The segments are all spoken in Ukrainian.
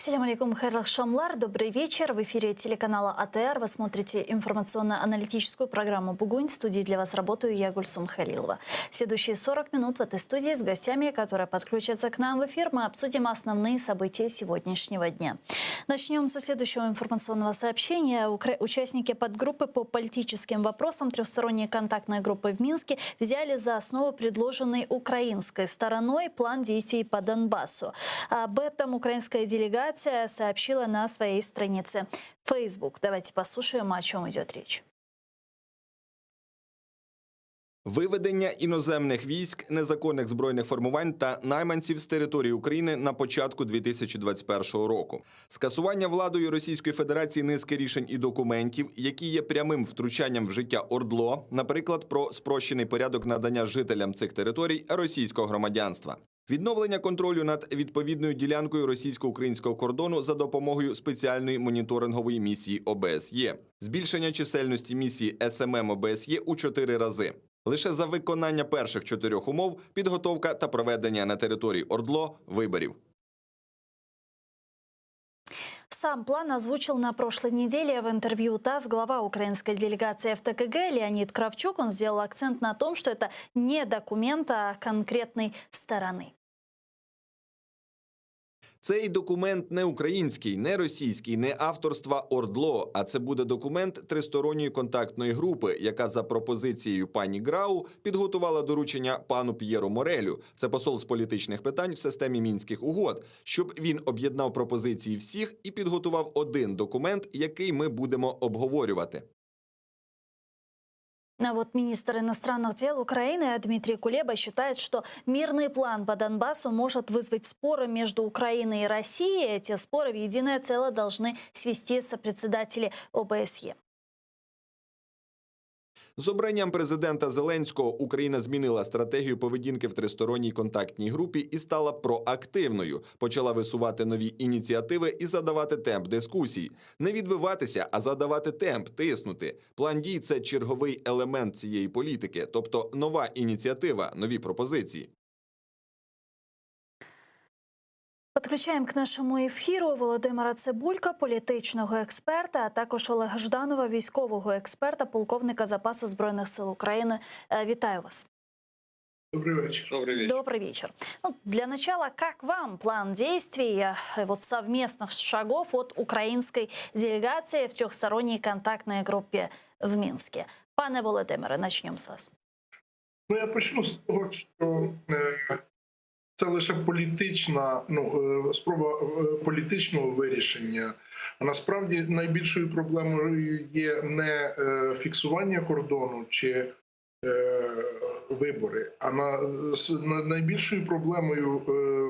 Салям алейкум, хайрлах шамлар. Добрый вечер. В эфире телеканала АТР. Вы смотрите информационно-аналитическую программу «Бугунь». В студии для вас работаю я, Гульсум Халилова. Следующие 40 минут в этой студии с гостями, которые подключатся к нам в эфир, мы обсудим основные события сегодняшнего дня. Начнем со следующего информационного сообщения. Участники подгруппы по политическим вопросам трехсторонней контактной группы в Минске взяли за основу предложенный украинской стороной план действий по Донбассу. Об этом украинская делегация сообщила на своей странице Facebook. Давайте послушаем, о чем идет речь. Виведення іноземних військ, незаконних збройних формувань та найманців з території України на початку 2021 року. Скасування владою Російської Федерації низки рішень і документів, які є прямим втручанням в життя ОРДЛО, наприклад, про спрощений порядок надання жителям цих територій російського громадянства. Відновлення контролю над відповідною ділянкою російсько-українського кордону за допомогою спеціальної моніторингової місії ОБСЄ. Збільшення чисельності місії СММ ОБСЄ у 4 рази. Лише за виконання перших 4 умов – підготовка та проведення на території ОРДЛО виборів. Сам план озвучил на прошлой неделе в интервью ТАСС глава украинской делегации в ТКГ Леонид Кравчук. Он сделал акцент на том, что это не документ, а конкретной стороны. Цей документ не український, не російський, не авторства ОРДЛО, а це буде документ тристоронньої контактної групи, яка за пропозицією пані Грау підготувала доручення пану П'єру Морелю, це посол з політичних питань в системі Мінських угод, щоб він об'єднав пропозиції всіх і підготував один документ, який ми будемо обговорювати. А вот министр иностранных дел Украины Дмитрий Кулеба считает, что мирный план по Донбассу может вызвать споры между Украиной и Россией. Эти споры в единое целое должны свести сопредседатели ОБСЕ. З обранням президента Зеленського Україна змінила стратегію поведінки в тристоронній контактній групі і стала проактивною. Почала висувати нові ініціативи і задавати темп дискусій. Не відбиватися, а задавати темп, тиснути. План дій – це черговий елемент цієї політики, тобто нова ініціатива, нові пропозиції. Підключаємо к нашому ефіру Володимира Цибулька, політичного експерта, а також Олега Жданова, військового експерта, полковника запасу Збройних сил України. Вітаю вас. Добрый вечер. Добрый вечер. Добрый вечер. Ну, для начала, как вам план действий вот совместных шагов от украинской делегации в трехсторонней контактной группе в Минске? Пане Володимире, начнем с вас. Ну, я почну з того, що це лише політична, спроба політичного вирішення. А насправді найбільшою проблемою є не фіксування кордону чи вибори, а найбільшою проблемою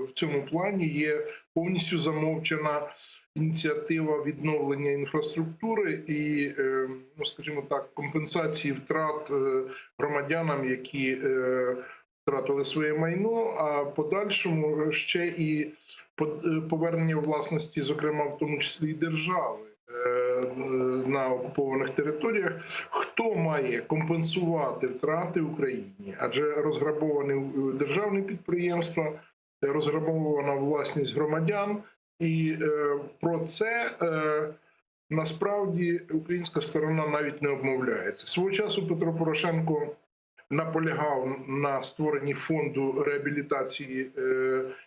в цьому плані є повністю замовчана ініціатива відновлення інфраструктури і, скажімо так, компенсації втрат громадянам, які втратили своє майно, а подальшому ще і повернення власності, зокрема, в тому числі і держави на окупованих територіях. Хто має компенсувати втрати Україні? Адже розграбовані державні підприємства, розграбована власність громадян, і про це насправді українська сторона навіть не обмовляється. Свого часу Петро Порошенко наполягав на створенні фонду реабілітації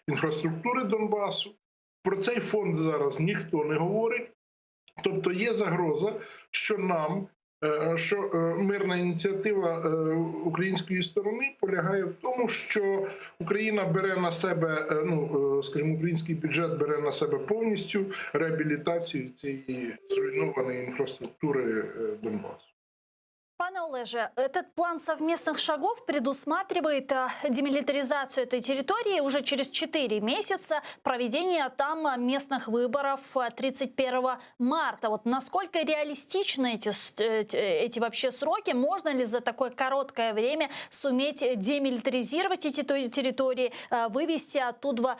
інфраструктури Донбасу. Про цей фонд зараз ніхто не говорить. Тобто є загроза, що мирна ініціатива української сторони полягає в тому, що Україна бере на себе, скажімо, український бюджет бере на себе повністю реабілітацію цієї зруйнованої інфраструктури Донбасу. Пане Олеже, этот план совместных шагов предусматривает демилитаризацию этой территории уже через 4 месяца, проведение там местных выборов 31 марта. Вот насколько реалистичны эти вообще сроки? Можно ли за такое короткое время суметь демилитаризировать эти территории, вывести оттуда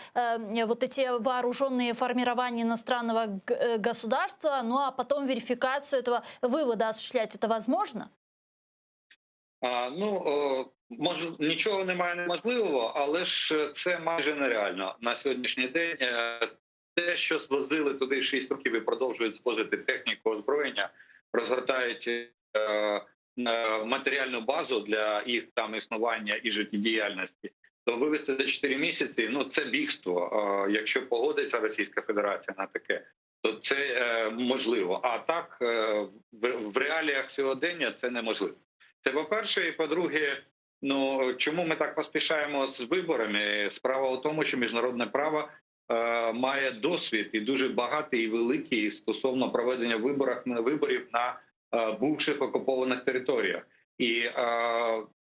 вот эти вооруженные формирования иностранного государства, ну а потом верификацию этого вывода осуществлять? Это возможно? Може, нічого немає неможливого, але ж це майже нереально. На сьогоднішній день те, що звозили туди 6 років і продовжують звозити техніку, озброєння, розгортають матеріальну базу для їх там існування і життєдіяльності, то вивести за 4 місяці, ну це бігство. Якщо погодиться Російська Федерація на таке, то це можливо. А так в реаліях сьогодення це неможливо. Це по-перше. І по-друге, ну чому ми так поспішаємо з виборами? Справа у тому, що міжнародне право має досвід і дуже багатий і великий стосовно проведення виборів на бувших окупованих територіях. І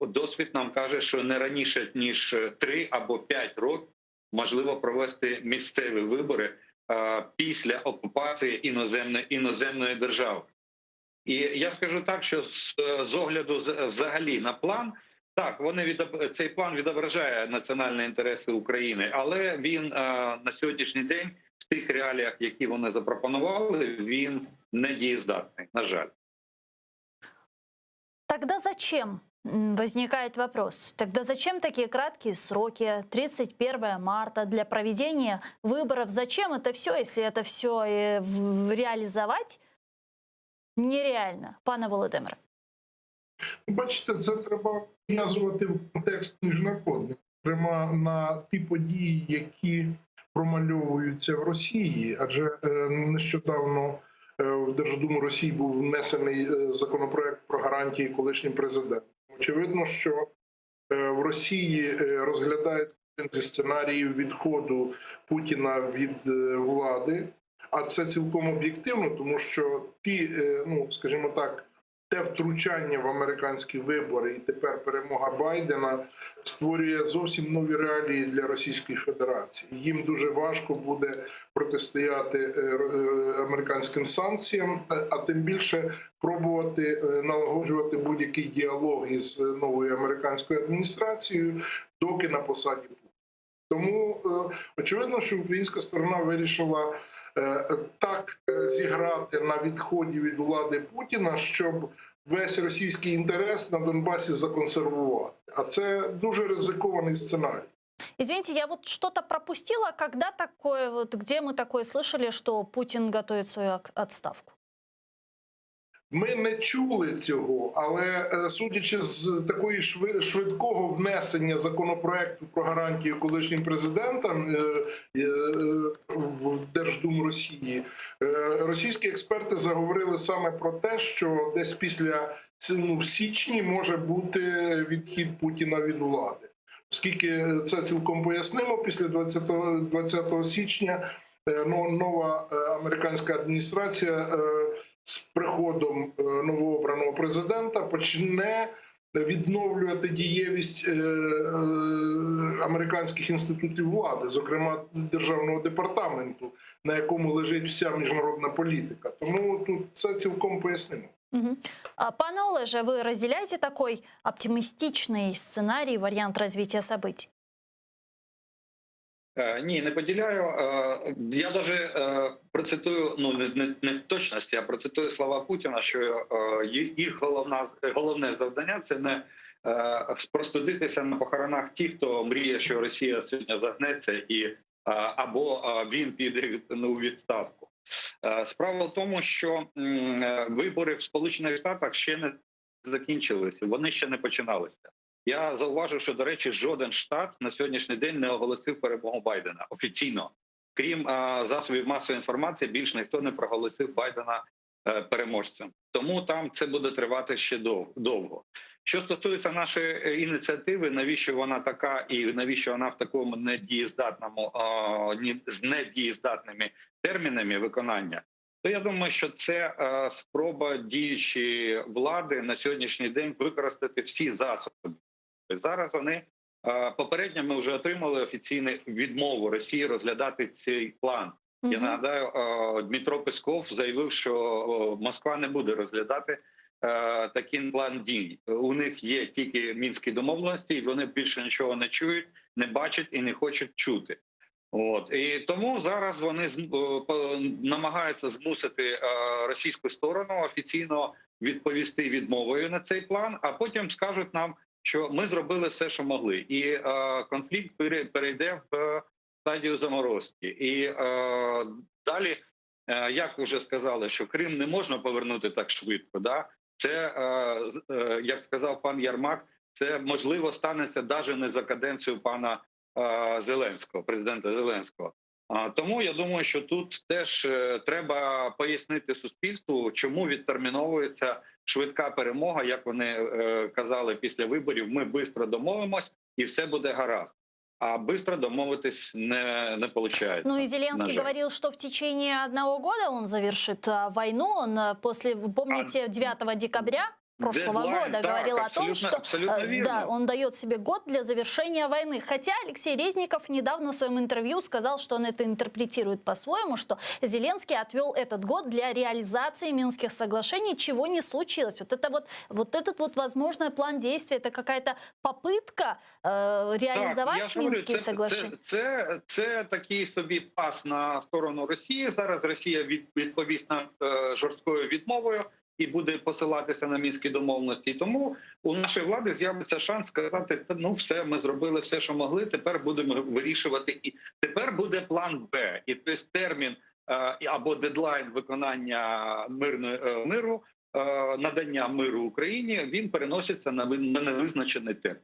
досвід нам каже, що не раніше, ніж 3 або 5 років можливо провести місцеві вибори після окупації іноземної держави. І я скажу так, що з огляду взагалі на план, так, цей план відображає національні інтереси України, але він на сьогоднішній день в тих реаліях, які вони запропонували, він не дієздатний, на жаль. Тогда зачем? Возникает вопрос. Тогда зачем такие краткие сроки? 31 марта для проведения выборов. Зачем это все, если это все реализовать нереально, пане Володимире? Бачите, це треба пов'язувати в контекст міжнародний, зокрема на ті події, які промальовуються в Росії, адже нещодавно в Держдуму Росії був внесений законопроект про гарантії колишнім президентом. Очевидно, що в Росії розглядається один зі сценаріїв відходу Путіна від влади, а це цілком об'єктивно, тому що скажімо так, те втручання в американські вибори і тепер перемога Байдена створює зовсім нові реалії для Російської Федерації. Їм дуже важко буде протистояти американським санкціям, а тим більше пробувати налагоджувати будь-який діалог із новою американською адміністрацією, доки на посаді Путіна. Тому очевидно, що українська сторона вирішила так зіграти на відході від влади Путіна, щоб весь російський інтерес на Донбасі законсервувати. А це дуже ризикований сценарій. Извините, я вот что-то пропустила, когда такое, где мы такое слышали, что Путин готовит свою отставку? Ми не чули цього, але судячи з такої швидкого внесення законопроекту про гарантії колишнім президентам в Держдуму Росії, російські експерти заговорили саме про те, що десь після в січні може бути відхід Путіна від влади. Оскільки це цілком пояснимо, після 20 січня нова американська адміністрація з приходом новообраного президента почне відновлювати дієвість американських інститутів влади, зокрема Державного департаменту, на якому лежить вся міжнародна політика. Тому тут це цілком пояснимо. Угу. Пане Олеже, вы разделяете такой оптимистичный сценарий, вариант развития событий? Ні, не поділяю. Я навіть процитую, не в точності, а процитую слова Путіна, що їх головне завдання – це не спростудитися на похоронах ті, хто мріє, що Росія сьогодні загнеться або він піде у відставку. Справа в тому, що вибори в Сполучених Штатах ще не закінчилися, вони ще не починалися. Я зауважу, що, до речі, жоден штат на сьогоднішній день не оголосив перемогу Байдена офіційно. Крім засобів масової інформації, більш ніхто не проголосив Байдена переможцем. Тому там це буде тривати ще довго. Що стосується нашої ініціативи, навіщо вона така і навіщо вона в такому з недієздатними термінами виконання, то я думаю, що це спроба діючої влади на сьогоднішній день використати всі засоби. Зараз попередньо ми вже отримали офіційну відмову Росії розглядати цей план. Я нагадаю, Дмитро Песков заявив, що Москва не буде розглядати такий план дій. У них є тільки мінські домовленості, і вони більше нічого не чують, не бачать і не хочуть чути. І тому зараз вони намагаються змусити російську сторону офіційно відповісти відмовою на цей план, а потім скажуть нам, що ми зробили все, що могли. І конфлікт перейде в стадію заморозки. І далі, як вже сказали, що Крим не можна повернути так швидко. Да? Це, як сказав пан Єрмак, це можливо станеться навіть не за каденцію пана Зеленського, президента Зеленського. Тому я думаю, що тут теж треба пояснити суспільству, чому відтерміновується швидка перемога, як вони казали після виборів, ми швидко домовимось і все буде гаразд. А быстро домовитись не получается. Ну и Зеленский говорил, что в течение 1 года он завершит войну. Он после, вы помните, 9 декабря прошлого года говорил о том, что да, он дает себе год для завершения войны. Хотя Алексей Резников недавно в своем интервью сказал, что он это интерпретирует по-своему, что Зеленский отвел этот год для реализации Минских соглашений, чего не случилось. Вот этот возможный план действий, это какая-то попытка реализовать Минские соглашения? Це такий собі пас на сторону Росії. Зараз Росія відповість на жорсткою відмовою і буде посилатися на мінські домовленості. І тому у нашої влади з'явиться шанс сказати, ну все, ми зробили все, що могли, тепер будемо вирішувати. І тепер буде план Б. І тобто термін або дедлайн виконання миру, надання миру Україні, він переноситься на невизначений термін.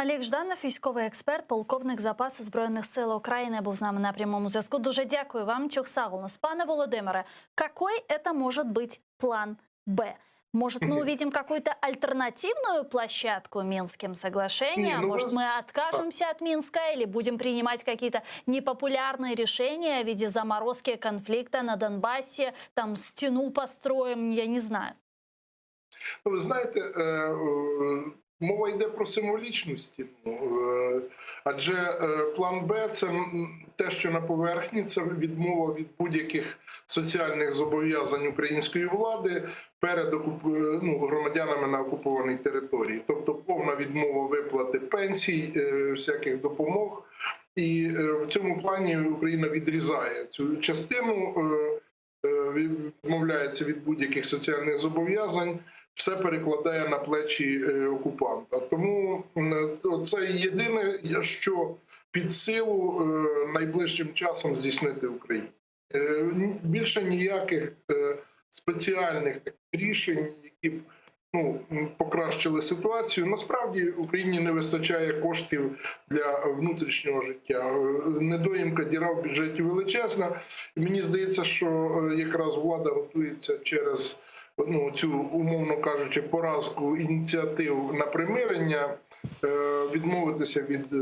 Олег Жданов, військовий експерт, полковник запасу Збройних сил України, був з нами на прямому зв'язку. Дуже дякую вам, Чухсагулнос. Пане Володимире, какой это может быть план Б? Может, мы увидим какую-то альтернативную площадку Минским соглашениям? Может, мы откажемся от Минска или будем принимать какие-то непопулярные решения в виде заморозки конфликта на Донбассе, там стену построим, я не знаю. Ви знаєте, мова йде про символічну стіну, адже план Б – це те, що на поверхні, це відмова від будь-яких соціальних зобов'язань української влади перед громадянами на окупованій території. Тобто повна відмова виплати пенсій, всяких допомог. І в цьому плані Україна відрізає цю частину, відмовляється від будь-яких соціальних зобов'язань, все перекладає на плечі окупанта. Тому це єдине, що під силу найближчим часом здійснити Україні. Більше ніяких спеціальних рішень, які б покращили ситуацію. Насправді Україні не вистачає коштів для внутрішнього життя. Недоїмка, діра в бюджеті величезна. І мені здається, що якраз влада готується через цю, умовно кажучи, поразку ініціатив на примирення, відмовитися від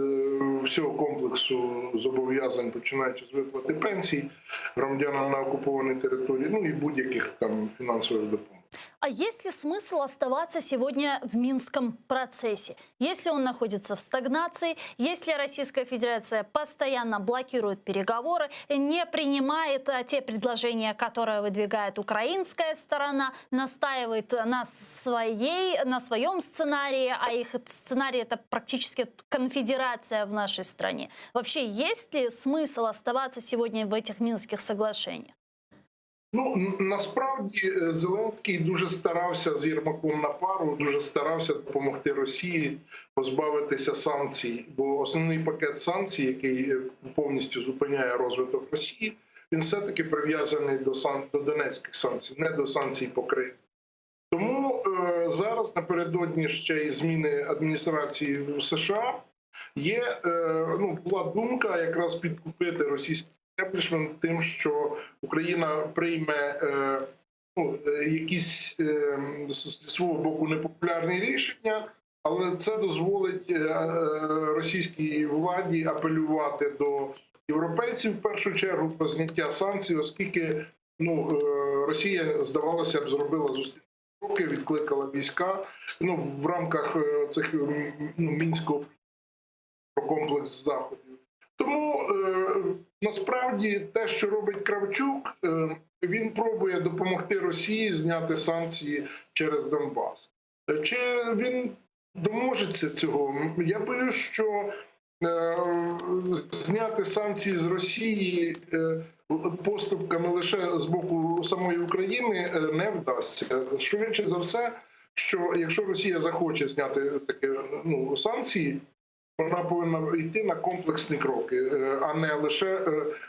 всього комплексу зобов'язань, починаючи з виплати пенсій громадянам на окупованій території, ну і будь-яких там фінансових допомог. А есть ли смысл оставаться сегодня в Минском процессе? Если он находится в стагнации, если Российская Федерация постоянно блокирует переговоры, не принимает те предложения, которые выдвигает украинская сторона, настаивает на своем сценарии, а их сценарий – это практически конфедерация в нашей стране. Вообще, есть ли смысл оставаться сегодня в этих Минских соглашениях? Насправді Зеленський дуже старався з Єрмаком на пару, дуже старався допомогти Росії позбавитися санкцій, бо основний пакет санкцій, який повністю зупиняє розвиток Росії, він все-таки прив'язаний до донецьких санкцій, не до санкцій по Криму. Тому зараз напередодні ще й зміни адміністрації в США була думка якраз підкупити російські тим, що Україна прийме якісь з свого боку непопулярні рішення, але це дозволить російській владі апелювати до європейців в першу чергу про зняття санкцій, оскільки Росія, здавалося б, зробила зусилля, відкликала війська в рамках цих мінського комплекс заходів. Тому насправді те, що робить Кравчук, він пробує допомогти Росії зняти санкції через Донбас. Чи він доможеться цього? Я боюсь, що зняти санкції з Росії поступками лише з боку самої України не вдасться. Швидше за все, що якщо Росія захоче зняти такі санкції, Вона повинна йти на комплексні кроки, а не лише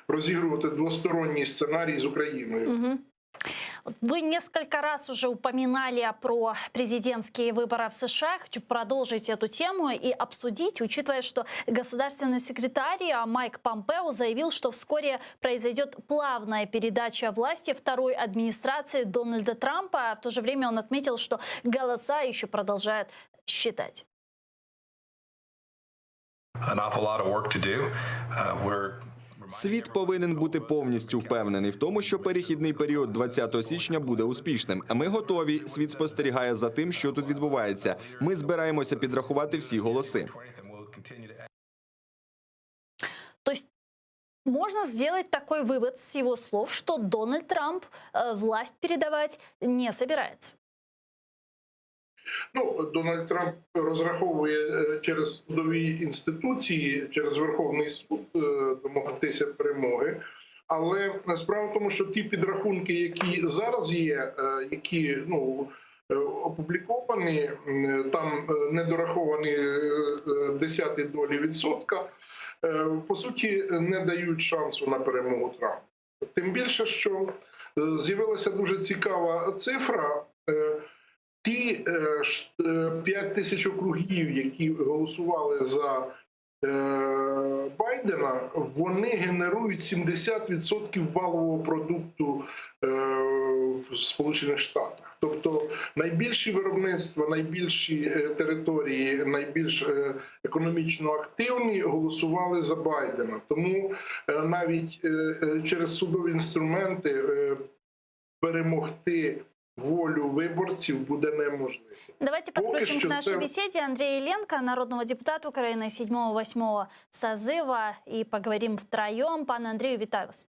розігрувати двосторонній сценарій з Україною. Мгм. Вы несколько раз уже упоминали про президентские выборы в США. Хочу продолжить эту тему и обсудить, учитывая, что государственный секретарь Майк Помпео заявил, что вскоре произойдет плавная передача власти второй администрации Дональда Трампа. В то же время он отметил, что голоса еще продолжают считать. An awful lot of work to do. Світ повинен бути повністю впевнений в тому, що перехідний період 20 січня буде успішним. А ми готові. Світ спостерігає за тим, що тут відбувається. Ми збираємося підрахувати всі голоси. То есть можно сделать такой вывод с его слов, что Дональд Трамп власть передавать не собирается. Ну, Дональд Трамп розраховує через судові інституції, через Верховний суд домогтися перемоги. Але справа в тому, що ті підрахунки, які зараз є, які опубліковані, там недораховані десяті долі відсотка, по суті, не дають шансу на перемогу Трампа. Тим більше, що з'явилася дуже цікава цифра. Ті 5 тисяч округів, які голосували за Байдена, вони генерують 70% валового продукту в Сполучених Штатах. Тобто найбільші виробництва, найбільші території, найбільш економічно активні голосували за Байдена. Тому навіть через судові інструменти перемогти волю виборців буде неможливо. Давайте подключим к нашей беседе Андрея Ильенко, народного депутата Украины 7-8 созыва, и поговорим втроем. Пане Андрею, витаю вас.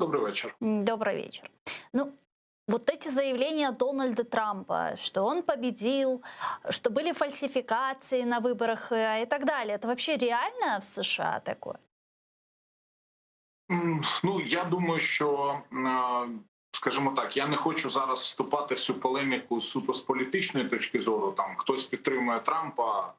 Добрый вечер. Добрый вечер. Ну, вот эти заявления Дональда Трампа, что он победил, что были фальсификации на выборах и так далее, это вообще реально в США такое? Ну, я думаю, що, скажімо так, я не хочу зараз вступати в цю полеміку суто з політичної точки зору. Там хтось підтримує Трампа,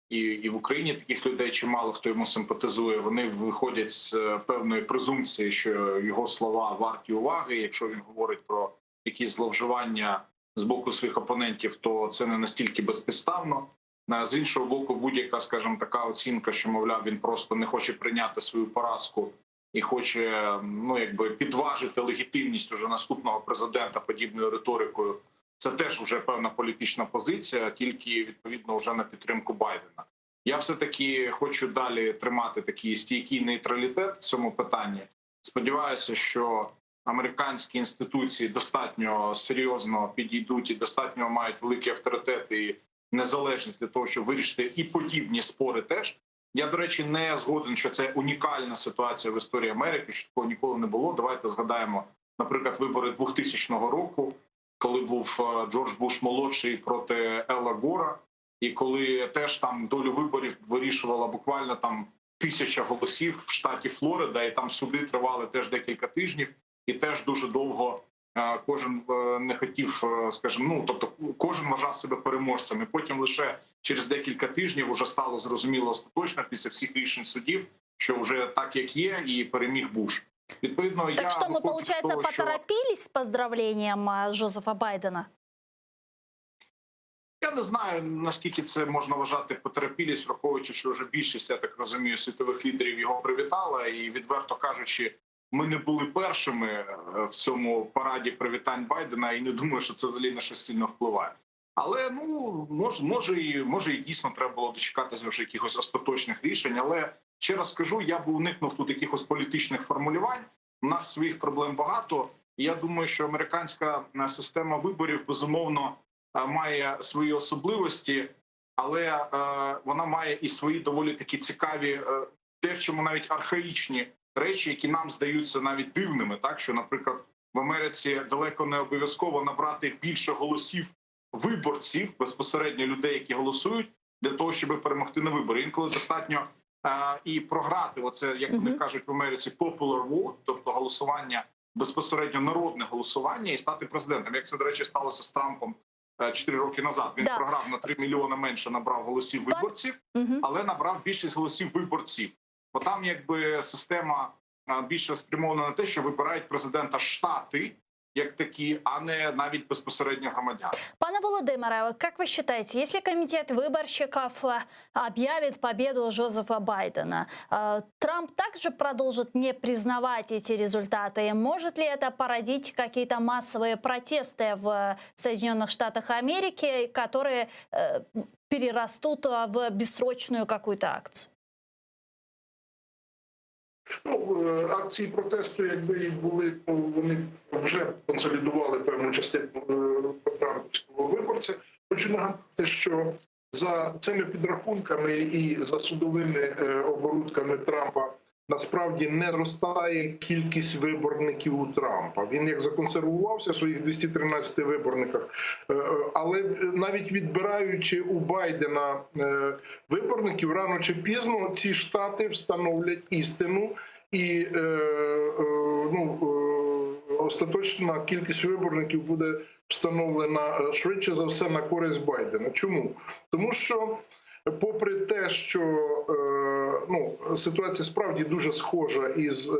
і в Україні таких людей чимало, хто йому симпатизує. Вони виходять з певної презумпції, що його слова варті уваги. Якщо він говорить про якісь зловживання з боку своїх опонентів, то це не настільки безпідставно. З іншого боку, будь-яка, скажімо, така оцінка, що, мовляв, він просто не хоче прийняти свою поразку і хоче, підважити легітимність уже наступного президента подібною риторикою. Це теж вже певна політична позиція, тільки, відповідно, вже на підтримку Байдена. Я все-таки хочу далі тримати такий стійкий нейтралітет в цьому питанні. Сподіваюся, що американські інституції достатньо серйозно підійдуть і достатньо мають великий авторитет і незалежність для того, щоб вирішити і подібні спори теж. Я, до речі, не згоден, що це унікальна ситуація в історії Америки, що такого ніколи не було. Давайте згадаємо, наприклад, вибори 2000 року, коли був Джордж Буш-молодший проти Елла Гора, і коли теж там долю виборів вирішувала буквально там 1000 голосів в штаті Флорида, і там суди тривали теж декілька тижнів, і теж дуже довго кожен не хотів, скажімо, тобто кожен вважав себе переможцем. І потім лише через декілька тижнів вже стало зрозуміло остаточно після всіх рішень судів, що вже так, як є, і переміг Буш. Відповідно, так что мы, получается, поторопились с поздравлением Джозефа Байдена? Я не знаю, наскільки це можна вважати потерпілість, враховуючи, що вже більшість, я так розумію, світових лідерів його привітала. І, відверто кажучи, ми не були першими в цьому параді привітань Байдена, і не думаю, що це взагалі на щось сильно впливає. Але, може і дійсно треба було дочекатися вже якихось остаточних рішень. Але, ще раз скажу, я б уникнув тут якихось політичних формулювань. У нас своїх проблем багато. І я думаю, що американська система виборів, безумовно, має свої особливості, але вона має і свої доволі такі цікаві, те, в чому навіть архаїчні речі, які нам здаються навіть дивними. Так, що, наприклад, в Америці далеко не обов'язково набрати більше голосів виборців, безпосередньо людей, які голосують, для того, щоб перемогти на вибори. Інколи достатньо і програти, оце, як вони кажуть в Америці, popular vote, тобто голосування, безпосередньо народне голосування, і стати президентом. Як це, до речі, сталося з Трампом 4 роки назад. Він програв на 3 мільйони менше, набрав голосів виборців, але набрав більшість голосів виборців. Бо там якби система більше спрямована на те, що вибирають президента штати, як такі, а не навіть безпосередньо громадян. Пане Володимире, как вы считаете, если комитет выборщиков объявит победу Джозефа Байдена, Трамп также продолжит не признавать эти результаты? Может ли это породить какие-то массовые протесты в Соединенных Штатах Америки, которые перерастут в бессрочную какую-то акцию? Акції протесту, якби і були, то вони вже консолідували певну частину трампівського виборця. Хочу нагадати, що за цими підрахунками і за судовими оборудками Трампа насправді не зростає кількість виборників у Трампа. Він як законсервувався в своїх 213 виборниках, але навіть відбираючи у Байдена виборників, рано чи пізно ці штати встановлять істину і остаточна кількість виборників буде встановлена швидше за все на користь Байдена. Чому? Тому що попри те, що ситуація справді дуже схожа із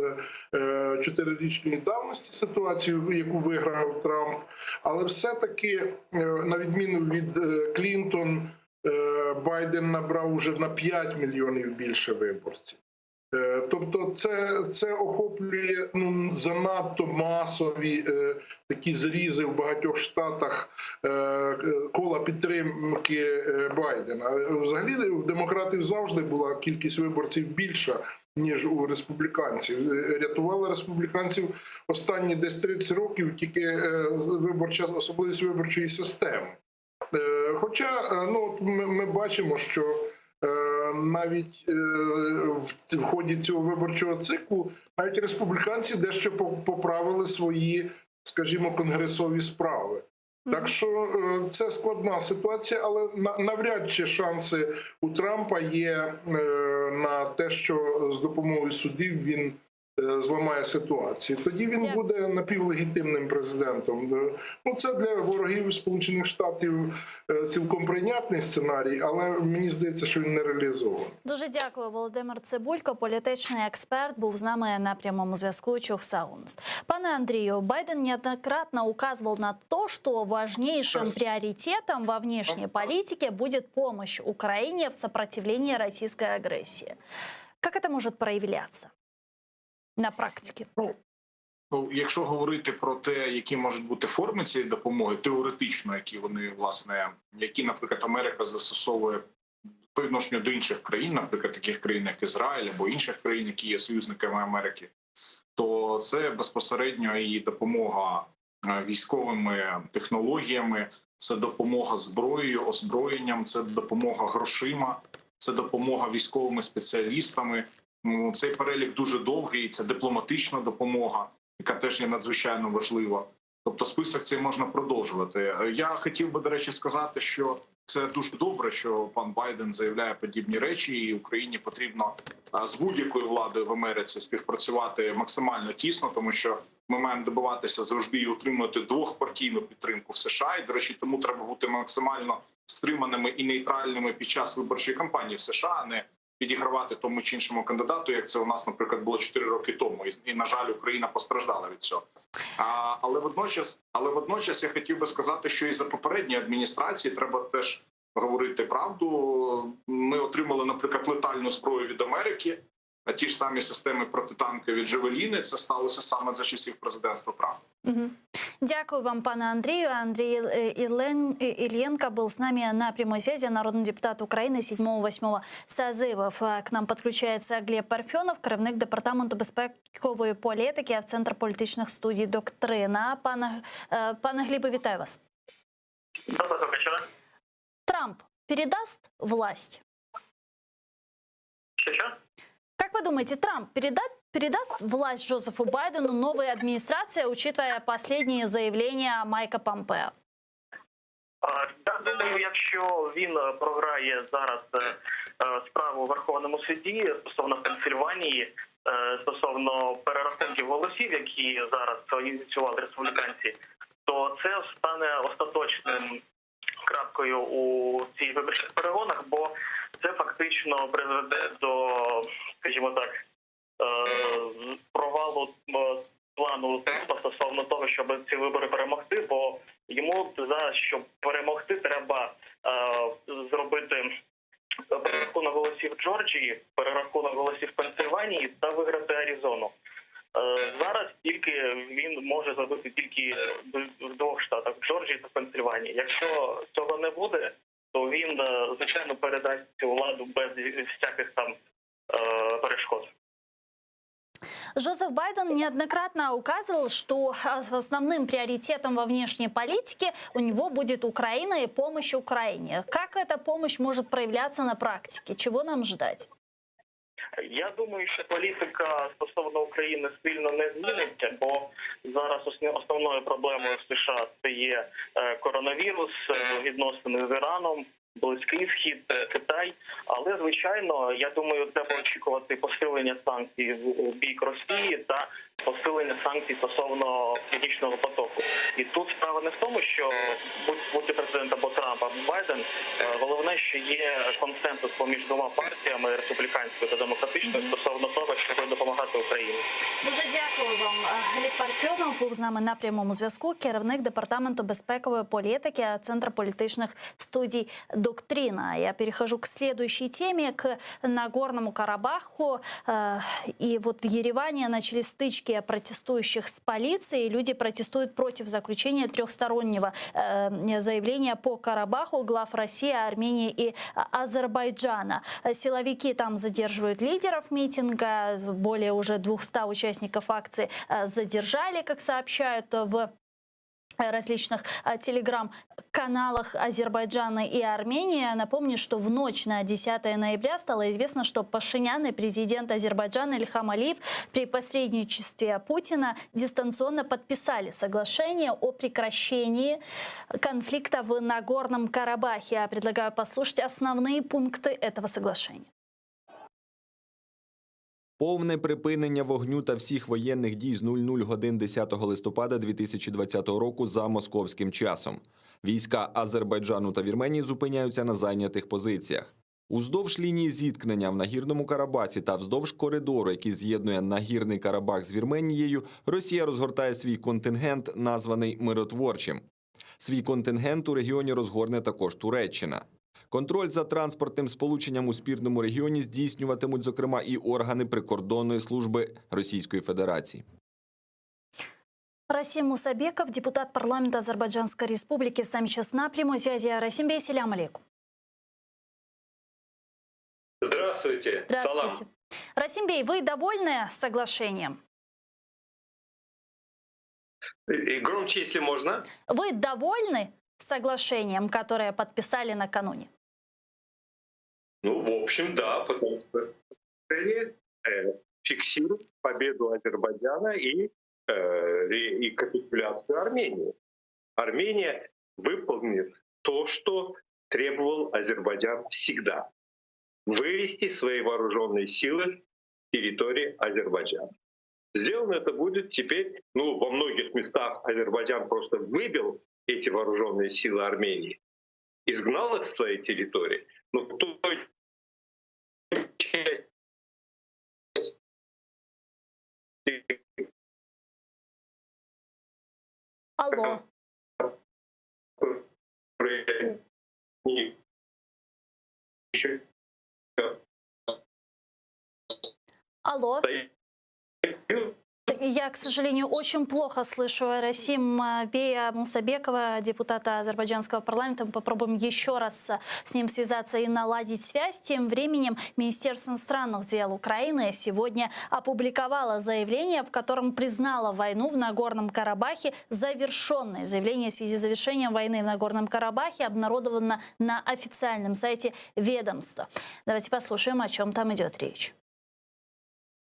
4-річної давності ситуацією, яку виграв Трамп, але все-таки, на відміну від Клінтон, Байден набрав уже на 5 мільйонів більше виборців. Тобто це охоплює занадто масові такі зрізи в багатьох штатах кола підтримки Байдена. Взагалі в демократів завжди була кількість виборців більша, ніж у республіканців. Рятувала республіканців останні десь 30 років тільки особливість виборчої системи. Хоча ми бачимо, що навіть в ході цього виборчого циклу навіть республіканці дещо поправили свої, скажімо, конгресові справи. Так що це складна ситуація, але навряд чи шанси у Трампа є на те, що з допомогою судів він зламає ситуацію. Тоді він буде напівлегітимним президентом. Це для ворогів Сполучених Штатів цілком прийнятний сценарій, але мені здається, що він не реалізований. Дуже дякую, Володимир Цибулько, політичний експерт, був з нами на прямому зв'язку. Чухсаунст. Пане Андрію, Байден неоднократно указывал на то, что важнейшим приоритетом во внешней политике будет помощь Украине в сопротивлении российской агрессии. Как это может проявляться на практиці? Якщо говорити про те, які можуть бути форми цієї допомоги, теоретично, які, наприклад, Америка застосовує по відношенню до інших країн, наприклад, таких країн, як Ізраїль, або інших країн, які є союзниками Америки, то це безпосередньо і допомога військовими технологіями, це допомога зброєю, озброєнням, це допомога грошима, це допомога військовими спеціалістами. Цей перелік дуже довгий, це дипломатична допомога, яка теж є надзвичайно важлива. Тобто список цей можна продовжувати. Я хотів би, до речі, сказати, що це дуже добре, що пан Байден заявляє подібні речі, і Україні потрібно з будь-якою владою в Америці співпрацювати максимально тісно, тому що ми маємо добиватися завжди і утримувати двохпартійну підтримку в США. І, до речі, тому треба бути максимально стриманими і нейтральними під час виборчої кампанії в США, а не підігравати тому чи іншому кандидату, як це у нас, наприклад, було 4 роки тому. І, на жаль, Україна постраждала від цього. Але водночас я хотів би сказати, що і за попередньої адміністрації треба теж говорити правду. Ми отримали, наприклад, летальну зброю від Америки, а ті ж самі системи протитанкові «Джавеліни» – це сталося саме за часів президентства Трампа. Дякую вам, пане Андрію. Андрій Ильенко был с нами на прямой связи, народный депутат Украины 7-8 созывов. К нам подключается Глеб Парфенов, керівник департаменту безпекової політики в Центр політичних студій «Доктрина». Пане Глебе, вітаю вас. Доброго вечора. Трамп передаст власть? Что? Как вы думаете, Трамп передаст власть Джозефу Байдену, новая администрация, учитывая последние заявления Майка Помпео? Я думаю, якщо він програє зараз справу у Верховному суді стосовно Пенсильванії, стосовно перерахунків голосів, які зараз ініціювали республіканці, то це стане остаточним крапкою у цих виборчих перегонах, бо це фактично призведе до, скажімо так, провалу плану Трампа стосовно того, щоб ці вибори перемогти, бо йому щоб перемогти, треба зробити перерахунок голосів Джорджії, перерахунок голосів Пенсильванії та виграти Аризону. Зараз він може зробити тільки в двох штатах – Джорджії та Пенсильванії. Якщо цього не буде, то він, звичайно, передасть цю владу без всяких там перешкод. Жозеф Байден неоднократно указывал, что основным приоритетом во внешней политике у него будет Украина и помощь Украине. Как эта помощь может проявляться на практике? Чего нам ждать? Я думаю, що політика стосовно України сильно не зміниться, бо зараз основною проблемою в США це є коронавірус, відносини з Іраном, Близький Схід, Китай. Але, звичайно, я думаю, треба очікувати посилення санкцій в бік Росії та посилення санкцій стосовно Північного потоку. І тут справа не в тому, що будь президент або Трамп, або Байден, головне, що є консенсус поміж двома партіями, республіканською та демократичною, стосовно того, щоб допомагати Україні. Дуже дякую вам. Гліб Парфьонов був з нами на прямому зв'язку, керівник Департаменту безпекової політики Центра політичних студій «Доктрина». Я перехожу к следующей теме, к Нагорному Карабаху. И вот в Ереване начались стычки протестующих с полицией. Люди протестуют против заключения трехстороннего заявления по Карабаху глав России, Армении и Азербайджана. Силовики там задерживают лидеров митинга. Более уже 200 участников акции задержали, как сообщают в различных телеграм-каналах Азербайджана и Армении. Напомню, что в ночь на 10 ноября стало известно, что Пашинян и президент Азербайджана Ильхам Алиев при посредничестве Путина дистанционно подписали соглашение о прекращении конфликта в Нагорном Карабахе. Я предлагаю послушать основные пункты этого соглашения. Повне припинення вогню та всіх воєнних дій з 00 годин 10 листопада 2020 року за московським часом. Війська Азербайджану та Вірменії зупиняються на зайнятих позиціях. Уздовж лінії зіткнення в Нагірному Карабасі та вздовж коридору, який з'єднує Нагірний Карабах з Вірменією, Росія розгортає свій контингент, названий миротворчим. Свій контингент у регіоні розгорне також Туреччина. Контроль за транспортним сполученням у спірному регіоні здійснюватимуть, зокрема, і органи прикордонної служби Російської Федерації. Расим Мусабеков, депутат парламента Азербайджанской республики, с нами сейчас на прямой связи. Расим Бей, салям алейкум. Здравствуйте. Здравствуйте. Салам. Расим Бей, вы довольны соглашением? И громче, если можно. Вы довольны соглашением, которое подписали накануне? Ну, в общем, да, потому что фиксирует победу Азербайджана и капитуляцию Армении. Армения выполнит то, что требовал Азербайджан всегда. Вывести свои вооруженные силы с территории Азербайджана. Сделано это будет теперь, во многих местах Азербайджан просто выбил эти вооруженные силы Армении, изгнал их с своей территории, но в той части, Алло. Алло. Я, к сожалению, очень плохо слышу Расим Бея Мусабекова, депутата азербайджанского парламента. Мы попробуем еще раз с ним связаться и наладить связь. Тем временем Министерство иностранных дел Украины сегодня опубликовало заявление, в котором признало войну в Нагорном Карабахе завершенной. Заявление в связи с завершением войны в Нагорном Карабахе обнародовано на официальном сайте ведомства. Давайте послушаем, о чем там идет речь.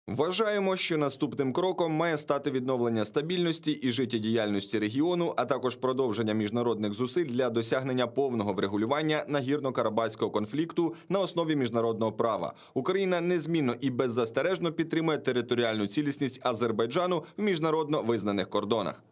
Вважаємо, що наступним кроком має стати відновлення стабільності і життєдіяльності регіону, а також продовження міжнародних зусиль для досягнення повного врегулювання нагірно-карабахського конфлікту на основі міжнародного права. Україна незмінно і беззастережно підтримує територіальну цілісність Азербайджану в міжнародно визнаних кордонах.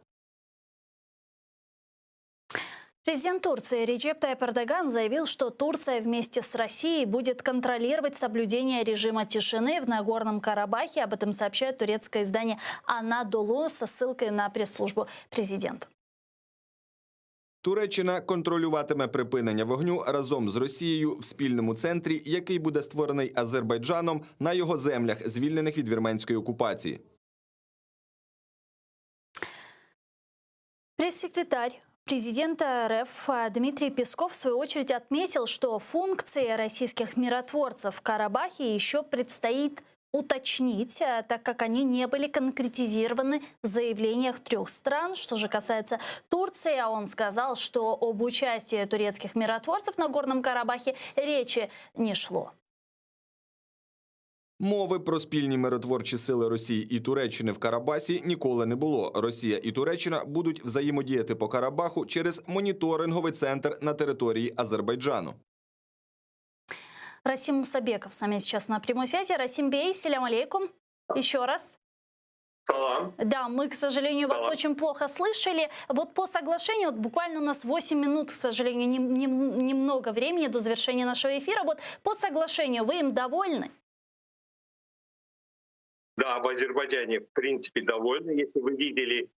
Президент Турции Реджеп Тайип Эрдоган заявил, что Турция вместе с Россией будет контролировать соблюдение режима тишины в Нагорном Карабахе. Об этом сообщает турецкое издание «Анадолу» со ссылкой на пресс-службу президента. Туреччина контролюватиме припинення вогню разом з Росією в спільному центрі, який буде створений Азербайджаном на його землях, звільнених від вірменської окупації. Пресс-секретарь президента РФ Дмитрий Песков в свою очередь отметил, что функции российских миротворцев в Карабахе еще предстоит уточнить, так как они не были конкретизированы в заявлениях трех стран. Что же касается Турции, он сказал, что об участии турецких миротворцев в Нагорном Карабахе речи не шло. Мови про спільні миротворчі сили Росії і Туреччини в Карабасі ніколи не було. Росія і Туреччина будуть взаємодіяти по Карабаху через моніторинговий центр на території Азербайджану. Расим Мусабеков с нами сейчас на прямой связи. Расим Бей, селям алейкум. Еще раз. Салам. Да, мы, к сожалению, вас очень плохо слышали. Вот по соглашению, вот буквально у нас 8 минут, к сожалению, немного времени до завершения нашего эфира. Вот по соглашению вы им довольны? Да, в Азербайджане, в принципе, довольны. Если вы видели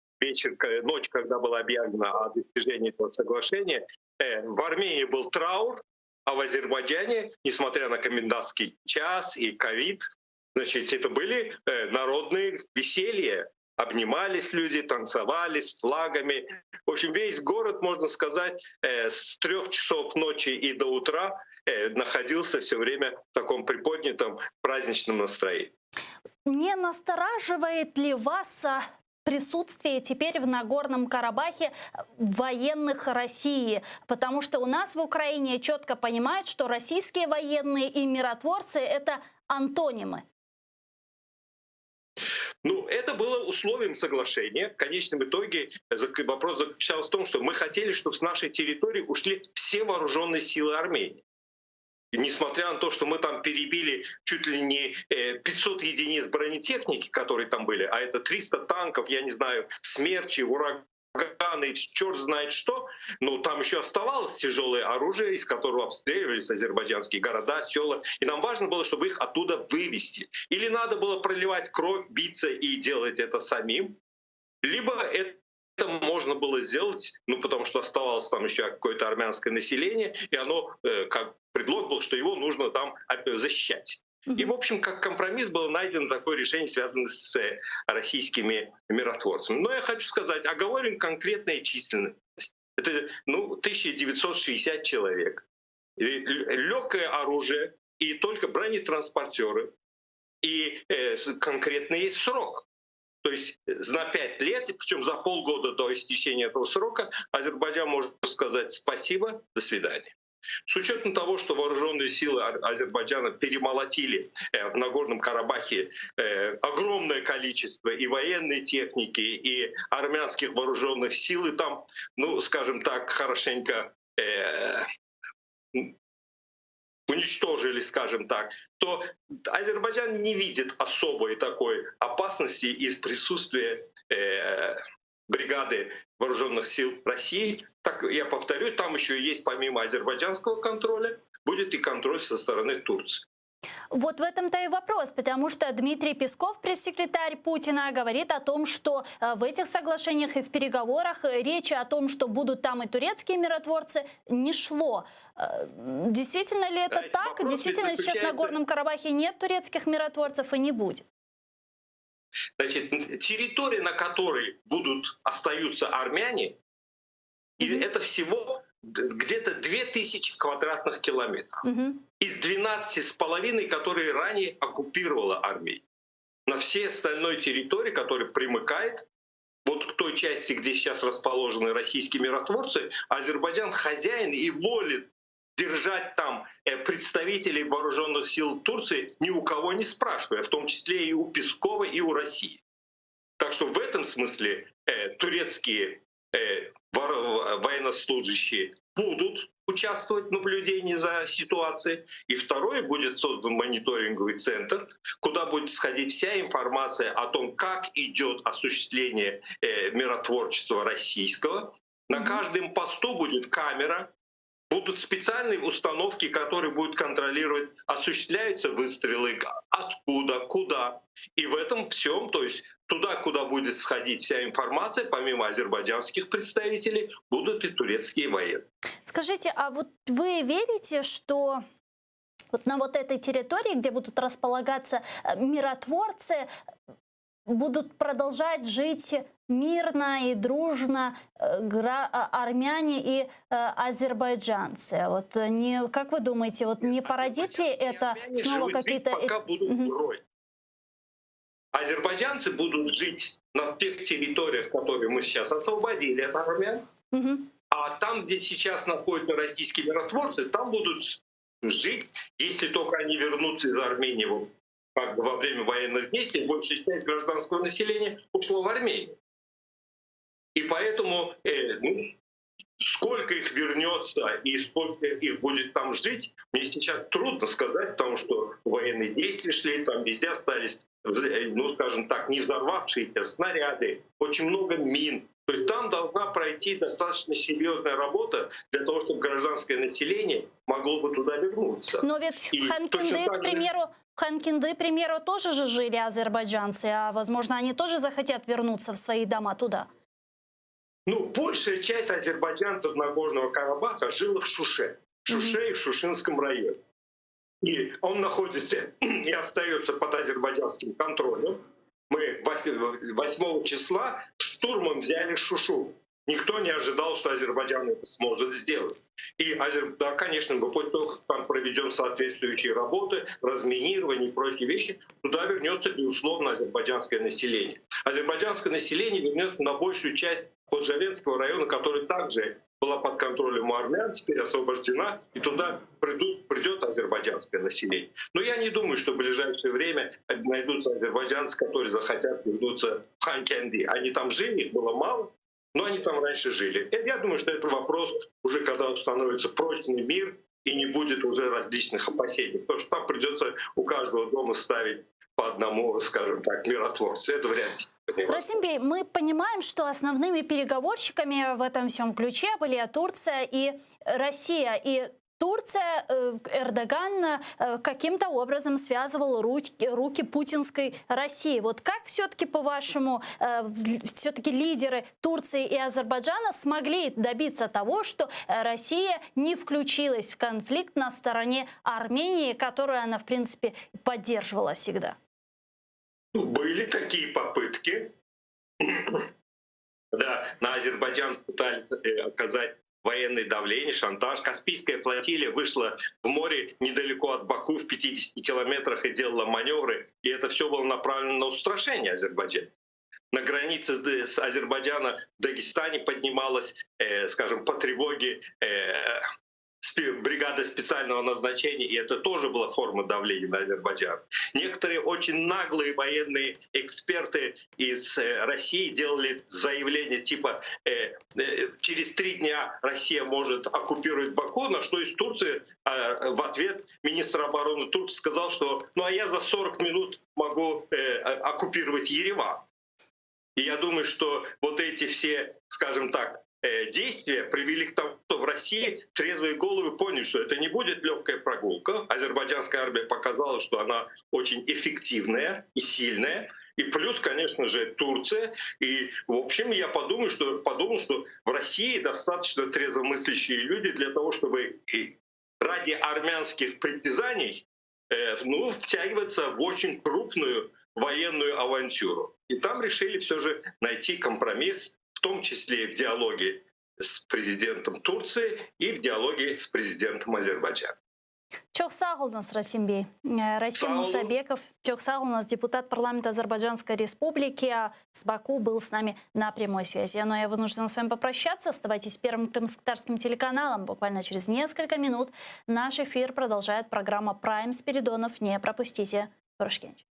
ночь, когда было объявлено о достижении этого соглашения, в Армении был траур, а в Азербайджане, несмотря на комендантский час и ковид, значит, это были народные веселья. Обнимались люди, танцевали с флагами. В общем, весь город, можно сказать, с 3 часов ночи и до утра находился все время в таком приподнятом праздничном настроении. Не настораживает ли вас присутствие теперь в Нагорном Карабахе военных России? Потому что у нас в Украине четко понимают, что российские военные и миротворцы – это антонимы. Ну, это было условием соглашения. В конечном итоге вопрос заключался в том, что мы хотели, чтобы с нашей территории ушли все вооруженные силы Армении. И несмотря на то, что мы там перебили чуть ли не 500 единиц бронетехники, которые там были, а это 300 танков, я не знаю, смерчи, ураганы, черт знает что, но там еще оставалось тяжелое оружие, из которого обстреливались азербайджанские города, села. И нам важно было, чтобы их оттуда вывести. Или надо было проливать кровь, биться и делать это самим, либо это можно было сделать, ну, потому что оставалось там еще какое-то армянское население, и оно, как предлог был, что его нужно там защищать. И, в общем, как компромисс было найдено такое решение, связанное с российскими миротворцами. Но я хочу сказать, оговорим конкретная численность. Это 1960 человек. Легкое оружие и только бронетранспортеры. И конкретный есть срок. То есть на 5 лет, причем за полгода до истечения этого срока, Азербайджан может сказать спасибо, до свидания. С учетом того, что вооруженные силы Азербайджана перемолотили в Нагорном Карабахе огромное количество и военной техники, и армянских вооруженных сил, и там, ну, скажем так, хорошенько уничтожили, скажем так, то Азербайджан не видит особой такой опасности из присутствия бригады вооруженных сил России. Так, я повторю, там еще есть помимо азербайджанского контроля, будет и контроль со стороны Турции. Вот в этом-то и вопрос, потому что Дмитрий Песков, пресс-секретарь Путина, говорит о том, что в этих соглашениях и в переговорах речи о том, что будут там и турецкие миротворцы, не шло. Действительно ли это так? Действительно сейчас в Нагорном Карабахе нет турецких миротворцев и не будет? Значит, территория, на которой остаются армяне, и это всего где-то 2000 квадратных километров. Из 12,5, которые ранее оккупировала Армения. На всей остальной территории, которая примыкает вот к той части, где сейчас расположены российские миротворцы, Азербайджан хозяин и волен держать там представителей вооруженных сил Турции, ни у кого не спрашивая, в том числе и у Пескова, и у России. Так что в этом смысле турецкие военнослужащие будут участвовать в наблюдении за ситуацией. И второе, будет создан мониторинговый центр, куда будет сходить вся информация о том, как идет осуществление миротворчества российского На каждом посту будет камера, будут специальные установки, которые будут контролировать, осуществляются выстрелы, откуда, куда. И в этом всем, то есть туда, куда будет сходить вся информация, помимо азербайджанских представителей, будут и турецкие военные. Скажите, а вот вы верите, что вот на вот этой территории, где будут располагаться миротворцы, будут продолжать жить мирно и дружно армяне и азербайджанцы? Вот как вы думаете, вот не породит ли это снова какие-то... Пока будут вроде. Азербайджанцы будут жить на тех территориях, которые мы сейчас освободили от армян, а там, где сейчас находятся российские миротворцы, там будут жить, если только они вернутся из Армении как бы во время военных действий, большая часть гражданского населения ушло в Армению. И поэтому сколько их вернется и сколько их будет там жить, мне сейчас трудно сказать, потому что военные действия шли, там везде остались, скажем так, не взорвавшиеся снаряды, очень много мин. То есть там должна пройти достаточно серьезная работа для того, чтобы гражданское население могло бы туда вернуться. Но ведь в Ханкинды, к примеру, тоже же жили азербайджанцы, а возможно, они тоже захотят вернуться в свои дома туда. Большая часть азербайджанцев Нагорного Карабаха жила в Шуше. В Шуше и в Шушинском районе. И он находится и остается под азербайджанским контролем. Мы 8 числа штурмом взяли Шушу. Никто не ожидал, что Азербайджан это сможет сделать. И, да, конечно, после того, как там проведем соответствующие работы, разминирование и прочие вещи, туда вернется, безусловно, азербайджанское население. Азербайджанское население вернется на большую часть Ходжавенского района, который также была под контролем у армян, теперь освобождена, и туда придет азербайджанское население. Но я не думаю, что в ближайшее время найдутся азербайджанцы, которые захотят вернуться в Ханкенди. Они там жили, их было мало, но они там раньше жили. Я думаю, что это вопрос уже, когда установится прочный мир и не будет уже различных опасений. Потому что там придется у каждого дома ставить по одному, скажем так, миротворцу. Это вряд ли. Расимбей, мы понимаем, что основными переговорщиками в этом всем ключе были Турция и Россия. И Турция, Эрдоган каким-то образом связывал руки путинской России. Вот как все-таки, по-вашему, все-таки лидеры Турции и Азербайджана смогли добиться того, что Россия не включилась в конфликт на стороне Армении, которую она, в принципе, поддерживала всегда? Были такие попытки. Да, на Азербайджан пытались оказать военное давление, шантаж. Каспийская флотилия вышла в море недалеко от Баку, в 50 километрах, и делала маневры. И это все было направлено на устрашение Азербайджана. На границе с Азербайджана в Дагестане поднималась, скажем, по тревоге бригада специального назначения, и это тоже была форма давления на Азербайджан. Некоторые очень наглые военные эксперты из России делали заявления типа «через 3 дня Россия может оккупировать Баку», на что из Турции в ответ министр обороны Турции сказал, что «ну а я за 40 минут могу оккупировать Ереван». И я думаю, что вот эти все, скажем так, действия привели к тому, что в России трезвые головы поняли, что это не будет легкая прогулка. Азербайджанская армия показала, что она очень эффективная и сильная. И плюс, конечно же, Турция. И, в общем, я подумал, что в России достаточно трезвомыслящие люди для того, чтобы ради армянских притязаний втягиваться в очень крупную военную авантюру. И там решили все же найти компромисс, в том числе и в диалоге с президентом Турции и в диалоге с президентом Азербайджана. Çok sağ olunuz Расимбей. Расим Мусабеков, çok sağ olunuz, депутат парламента Азербайджанской республики, а с Баку был с нами на прямой связи. Но я вынуждена с вами попрощаться. Оставайтесь Первым крымско-татарским телеканалом. Буквально через несколько минут наш эфир продолжает программа «Прайм» Спиридонов. Не пропустите. Порошкевич.